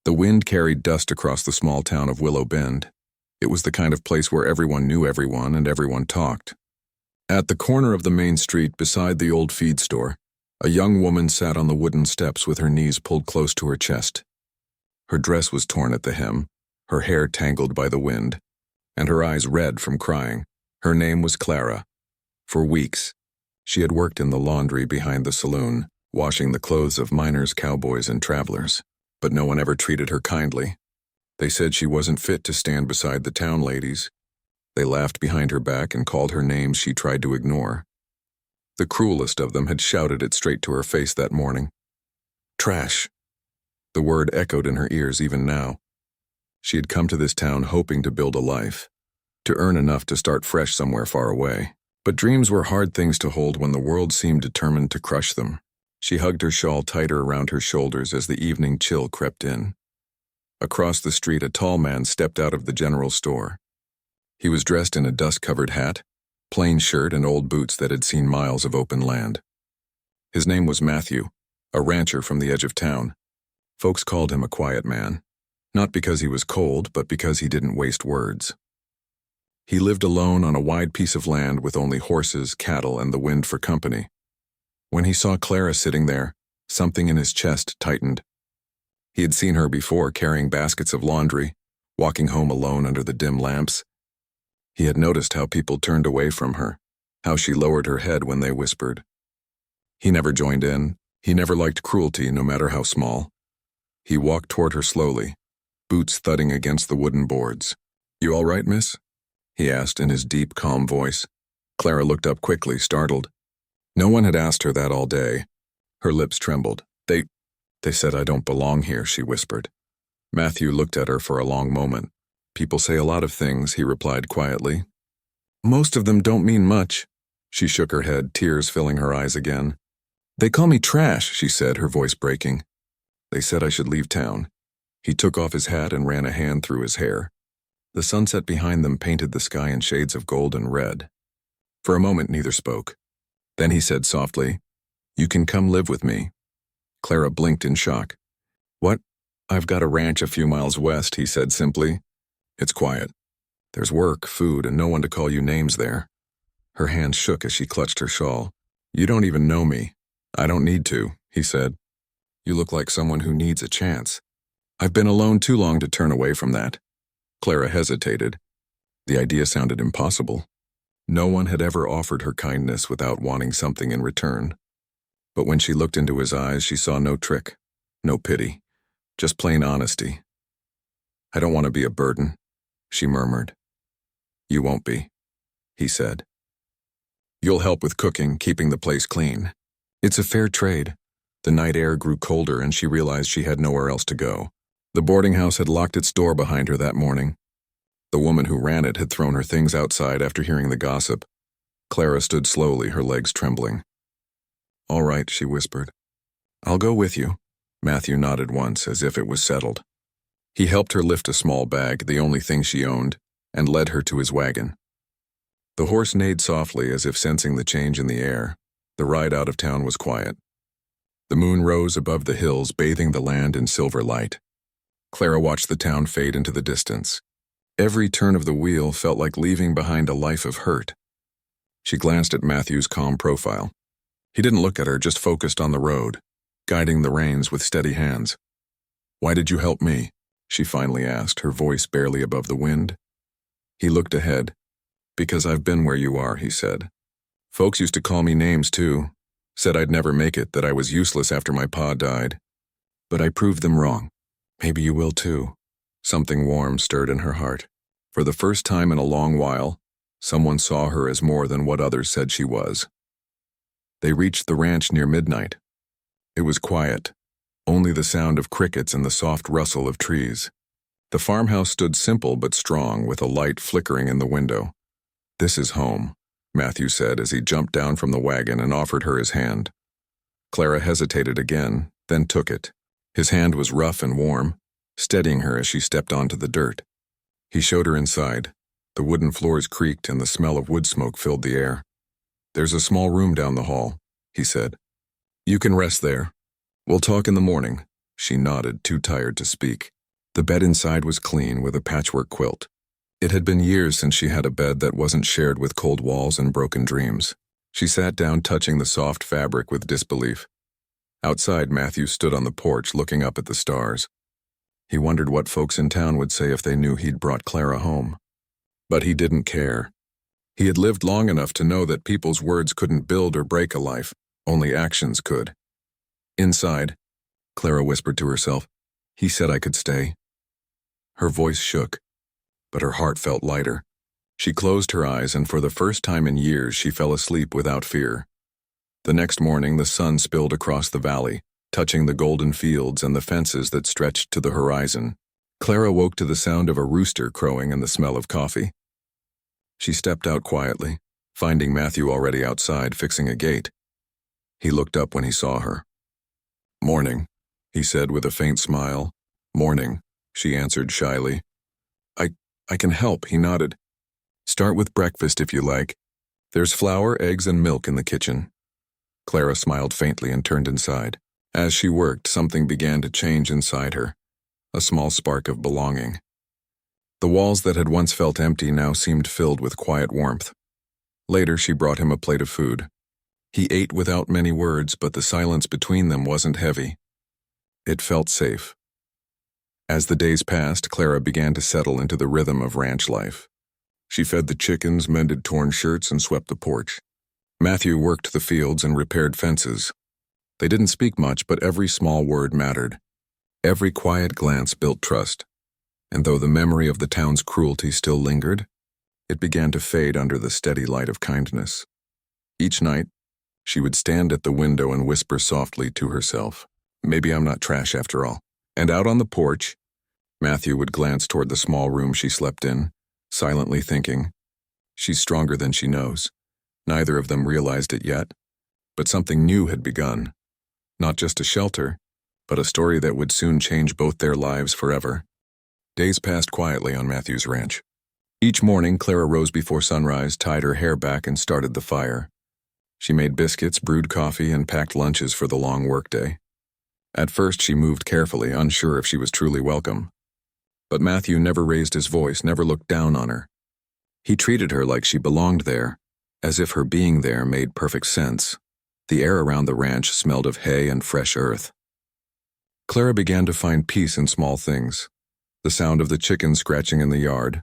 The wind carried dust across the small town of Willow Bend. It was the kind of place where everyone knew everyone and everyone talked. At the corner of the main street beside the old feed store, a young woman sat on the wooden steps with her knees pulled close to her chest. Her dress was torn at the hem, her hair tangled by the wind, and her eyes red from crying. Her name was Clara. For weeks, she had worked in the laundry behind the saloon, washing the clothes of miners, cowboys, and travelers, but no one ever treated her kindly. They said she wasn't fit to stand beside the town ladies. They laughed behind her back and called her names she tried to ignore. The cruelest of them had shouted it straight to her face that morning. Trash. The word echoed in her ears even now. She had come to this town hoping to build a life, to earn enough to start fresh somewhere far away. But dreams were hard things to hold when the world seemed determined to crush them. She hugged her shawl tighter around her shoulders as the evening chill crept in. Across the street, a tall man stepped out of the general store. He was dressed in a dust-covered hat, plain shirt, and old boots that had seen miles of open land. His name was Matthew, a rancher from the edge of town. Folks called him a quiet man, not because he was cold, but because he didn't waste words. He lived alone on a wide piece of land with only horses, cattle, and the wind for company. When he saw Clara sitting there, something in his chest tightened. He had seen her before carrying baskets of laundry, walking home alone under the dim lamps. He had noticed how people turned away from her, how she lowered her head when they whispered. He never joined in. He never liked cruelty, no matter how small. He walked toward her slowly, boots thudding against the wooden boards. "You all right, miss?" he asked in his deep, calm voice. Clara looked up quickly, startled. No one had asked her that all day. Her lips trembled. They said I don't belong here," she whispered. Matthew looked at her for a long moment. "People say a lot of things," he replied quietly. "Most of them don't mean much." She shook her head, tears filling her eyes again. "They call me trash," she said, her voice breaking. "They said I should leave town." He took off his hat and ran a hand through his hair. The sunset behind them painted the sky in shades of gold and red. For a moment, neither spoke. Then he said softly, "You can come live with me." Clara blinked in shock. "What?" "I've got a ranch a few miles west," he said simply. "It's quiet. There's work, food, and no one to call you names there." Her hand shook as she clutched her shawl. "You don't even know me." "I don't need to," he said. "You look like someone who needs a chance." "I've been alone too long to turn away from that." Clara hesitated. The idea sounded impossible. No one had ever offered her kindness without wanting something in return. But when she looked into his eyes, she saw no trick, no pity, just plain honesty. "I don't want to be a burden," she murmured. "You won't be," he said. "You'll help with cooking, keeping the place clean. It's a fair trade." The night air grew colder and she realized she had nowhere else to go. The boarding house had locked its door behind her that morning. The woman who ran it had thrown her things outside after hearing the gossip. Clara stood slowly, her legs trembling. "All right," she whispered. "I'll go with you." Matthew nodded once, as if it was settled. He helped her lift a small bag, the only thing she owned, and led her to his wagon. The horse neighed softly, as if sensing the change in the air. The ride out of town was quiet. The moon rose above the hills, bathing the land in silver light. Clara watched the town fade into the distance. Every turn of the wheel felt like leaving behind a life of hurt. She glanced at Matthew's calm profile. He didn't look at her, just focused on the road, guiding the reins with steady hands. "Why did you help me?" she finally asked, her voice barely above the wind. He looked ahead. "Because I've been where you are," he said. "Folks used to call me names too, said I'd never make it, that I was useless after my pa died. But I proved them wrong. Maybe you will too." Something warm stirred in her heart. For the first time in a long while, someone saw her as more than what others said she was. They reached the ranch near midnight. It was quiet, only the sound of crickets and the soft rustle of trees. The farmhouse stood simple but strong, with a light flickering in the window. "This is home," Matthew said as he jumped down from the wagon and offered her his hand. Clara hesitated again, then took it. His hand was rough and warm, steadying her as she stepped onto the dirt. He showed her inside. The wooden floors creaked and the smell of wood smoke filled the air. "There's a small room down the hall," he said. "You can rest there. We'll talk in the morning." She nodded, too tired to speak. The bed inside was clean, with a patchwork quilt. It had been years since she had a bed that wasn't shared with cold walls and broken dreams. She sat down, touching the soft fabric with disbelief. Outside, Matthew stood on the porch, looking up at the stars. He wondered what folks in town would say if they knew he'd brought Clara home. But he didn't care. He had lived long enough to know that people's words couldn't build or break a life, only actions could. Inside, Clara whispered to herself, "He said I could stay." Her voice shook, but her heart felt lighter. She closed her eyes, and for the first time in years she fell asleep without fear. The next morning the sun spilled across the valley, touching the golden fields and the fences that stretched to the horizon. Clara woke to the sound of a rooster crowing and the smell of coffee. She stepped out quietly, finding Matthew already outside fixing a gate. He looked up when he saw her. "Morning," he said with a faint smile. "Morning," she answered shyly. I can help," he nodded. "Start with breakfast if you like. There's flour, eggs, and milk in the kitchen." Clara smiled faintly and turned inside. As she worked, something began to change inside her, a small spark of belonging. The walls that had once felt empty now seemed filled with quiet warmth. Later, she brought him a plate of food. He ate without many words, but the silence between them wasn't heavy. It felt safe. As the days passed, Clara began to settle into the rhythm of ranch life. She fed the chickens, mended torn shirts, and swept the porch. Matthew worked the fields and repaired fences. They didn't speak much, but every small word mattered. Every quiet glance built trust. And though the memory of the town's cruelty still lingered, it began to fade under the steady light of kindness. Each night, she would stand at the window and whisper softly to herself, "Maybe I'm not trash after all." And out on the porch, Matthew would glance toward the small room she slept in, silently thinking, "She's stronger than she knows." Neither of them realized it yet, but something new had begun. Not just a shelter, but a story that would soon change both their lives forever. Days passed quietly on Matthew's ranch. Each morning, Clara rose before sunrise, tied her hair back, and started the fire. She made biscuits, brewed coffee, and packed lunches for the long workday. At first, she moved carefully, unsure if she was truly welcome. But Matthew never raised his voice, never looked down on her. He treated her like she belonged there, as if her being there made perfect sense. The air around the ranch smelled of hay and fresh earth. Clara began to find peace in small things. The sound of the chickens scratching in the yard,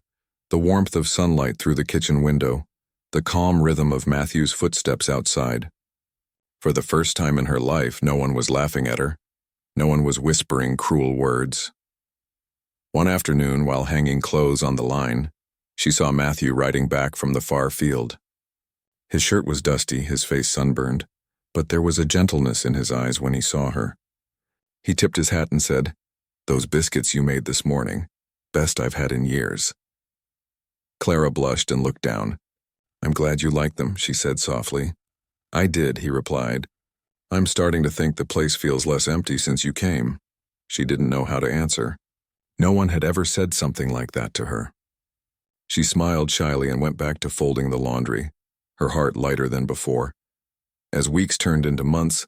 the warmth of sunlight through the kitchen window, the calm rhythm of Matthew's footsteps outside. For the first time in her life, no one was laughing at her. No one was whispering cruel words. One afternoon, while hanging clothes on the line, she saw Matthew riding back from the far field. His shirt was dusty, his face sunburned, but there was a gentleness in his eyes when he saw her. He tipped his hat and said, "Those biscuits you made this morning, best I've had in years." Clara blushed and looked down. "I'm glad you liked them," she said softly. "I did," he replied. "I'm starting to think the place feels less empty since you came." She didn't know how to answer. No one had ever said something like that to her. She smiled shyly and went back to folding the laundry, her heart lighter than before. As weeks turned into months,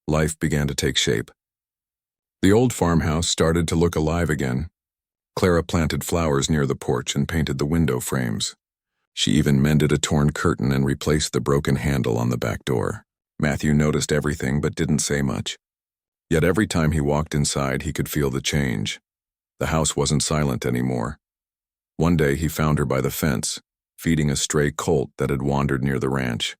life began to take shape. The old farmhouse started to look alive again. Clara planted flowers near the porch and painted the window frames. She even mended a torn curtain and replaced the broken handle on the back door. Matthew noticed everything but didn't say much. Yet every time he walked inside, he could feel the change. The house wasn't silent anymore. One day he found her by the fence, feeding a stray colt that had wandered near the ranch.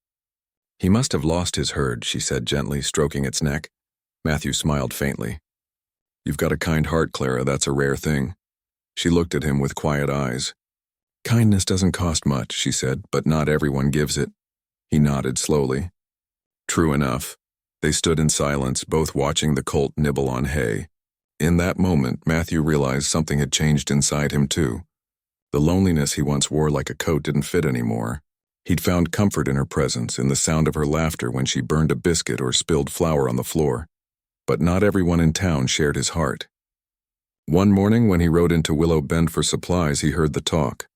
"He must have lost his herd," she said gently, stroking its neck. Matthew smiled faintly. "You've got a kind heart, Clara, that's a rare thing." She looked at him with quiet eyes. "Kindness doesn't cost much," she said, "but not everyone gives it." He nodded slowly. True enough. They stood in silence, both watching the colt nibble on hay. In that moment, Matthew realized something had changed inside him too. The loneliness he once wore like a coat didn't fit anymore. He'd found comfort in her presence, in the sound of her laughter when she burned a biscuit or spilled flour on the floor. But not everyone in town shared his heart. One morning when he rode into Willow Bend for supplies, he heard the talk.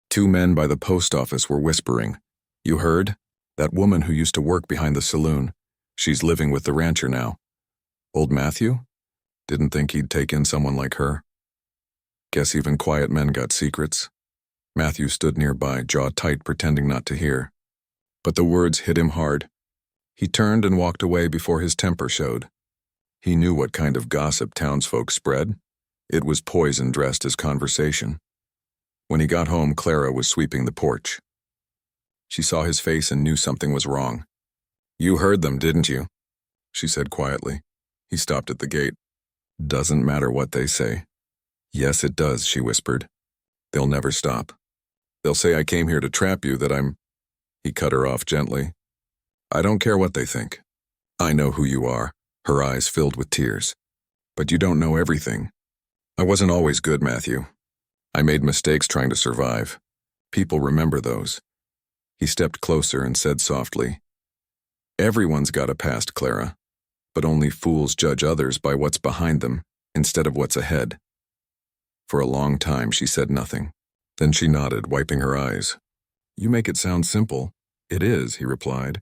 Two men by the post office were whispering. "You heard? That woman who used to work behind the saloon. She's living with the rancher now." "Old Matthew?" Didn't think he'd take in someone like her. Guess even quiet men got secrets. Matthew stood nearby, jaw tight, pretending not to hear. But the words hit him hard. He turned and walked away before his temper showed. He knew what kind of gossip townsfolk spread. It was poison dressed as conversation. When he got home, Clara was sweeping the porch. She saw his face and knew something was wrong. "You heard them, didn't you?" she said quietly. He stopped at the gate. "Doesn't matter what they say." "Yes, it does," she whispered. "They'll never stop. They'll say I came here to trap you, that I'm—" He cut her off gently. "I don't care what they think. I know who you are," her eyes filled with tears. "But you don't know everything. I wasn't always good, Matthew. I made mistakes trying to survive. People remember those." He stepped closer and said softly, "Everyone's got a past, Clara, but only fools judge others by what's behind them instead of what's ahead." For a long time she said nothing. Then she nodded, wiping her eyes. "You make it sound simple." "It is," he replied.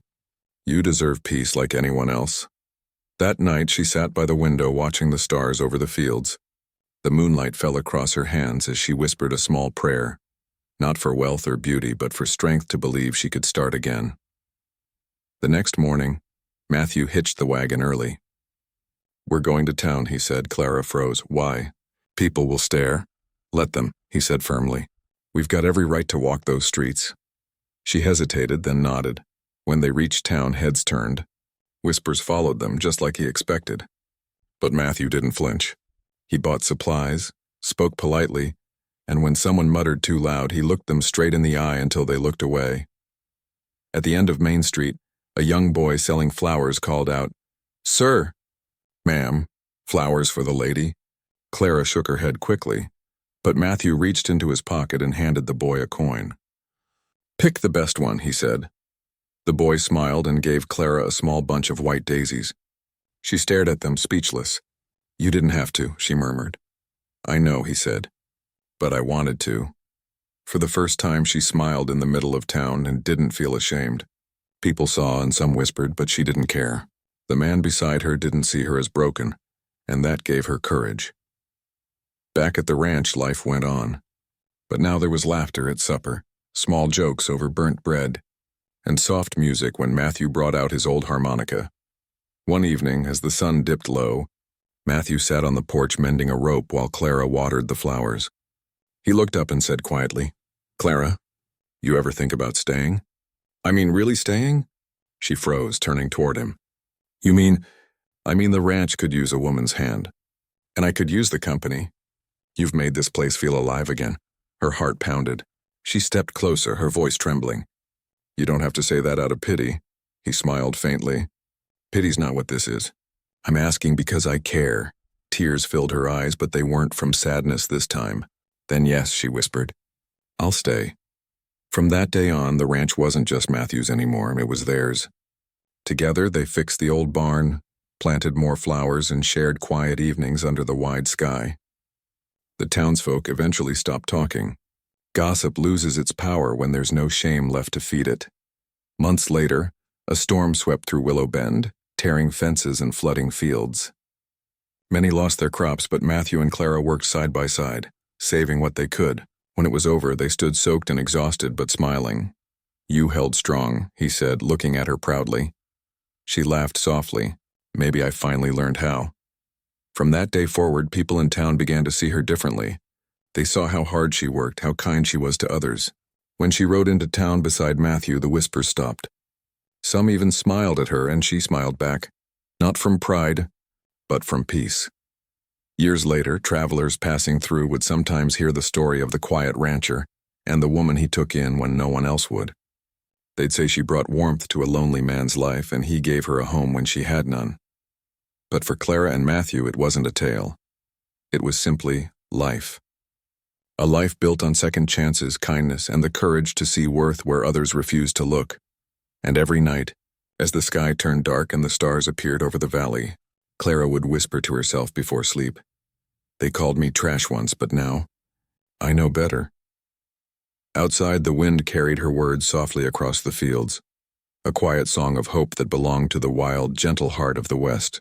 "You deserve peace like anyone else." That night she sat by the window watching the stars over the fields. The moonlight fell across her hands as she whispered a small prayer, not for wealth or beauty, but for strength to believe she could start again. The next morning, Matthew hitched the wagon early. "We're going to town," he said. Clara froze. "Why?" "People will stare." "Let them," he said firmly. "We've got every right to walk those streets." She hesitated, then nodded. When they reached town, heads turned. Whispers followed them, just like he expected. But Matthew didn't flinch. He bought supplies, spoke politely, and when someone muttered too loud, he looked them straight in the eye until they looked away. At the end of Main Street, a young boy selling flowers called out, "Sir!" "Ma'am, flowers for the lady?" Clara shook her head quickly, but Matthew reached into his pocket and handed the boy a coin. "Pick the best one," he said. The boy smiled and gave Clara a small bunch of white daisies. She stared at them, speechless. "You didn't have to," she murmured. "I know," he said, "but I wanted to." For the first time she smiled in the middle of town and didn't feel ashamed. People saw and some whispered, but she didn't care. The man beside her didn't see her as broken, and that gave her courage. Back at the ranch, life went on. But now there was laughter at supper, small jokes over burnt bread, and soft music when Matthew brought out his old harmonica. One evening, as the sun dipped low, Matthew sat on the porch mending a rope while Clara watered the flowers. He looked up and said quietly, "Clara, you ever think about staying?" "I mean, really staying?" She froze, turning toward him. "You mean—" "I mean the ranch could use a woman's hand. And I could use the company. You've made this place feel alive again." Her heart pounded. She stepped closer, her voice trembling. "You don't have to say that out of pity." He smiled faintly. "Pity's not what this is. I'm asking because I care." Tears filled her eyes, but they weren't from sadness this time. "Then yes," she whispered. "I'll stay." From that day on, the ranch wasn't just Matthew's anymore, it was theirs. Together, they fixed the old barn, planted more flowers, and shared quiet evenings under the wide sky. The townsfolk eventually stopped talking. Gossip loses its power when there's no shame left to feed it. Months later, a storm swept through Willow Bend, tearing fences and flooding fields. Many lost their crops, but Matthew and Clara worked side by side, saving what they could. When it was over, they stood soaked and exhausted but smiling. "You held strong," he said, looking at her proudly. She laughed softly. "Maybe I finally learned how." From that day forward, people in town began to see her differently. They saw how hard she worked, how kind she was to others. When she rode into town beside Matthew, the whispers stopped. Some even smiled at her, and she smiled back, not from pride, but from peace. Years later, travelers passing through would sometimes hear the story of the quiet rancher and the woman he took in when no one else would. They'd say she brought warmth to a lonely man's life, and he gave her a home when she had none. But for Clara and Matthew, it wasn't a tale. It was simply life. A life built on second chances, kindness, and the courage to see worth where others refused to look. And every night, as the sky turned dark and the stars appeared over the valley, Clara would whisper to herself before sleep, "They called me trash once, but now, I know better." Outside, the wind carried her words softly across the fields, a quiet song of hope that belonged to the wild, gentle heart of the West.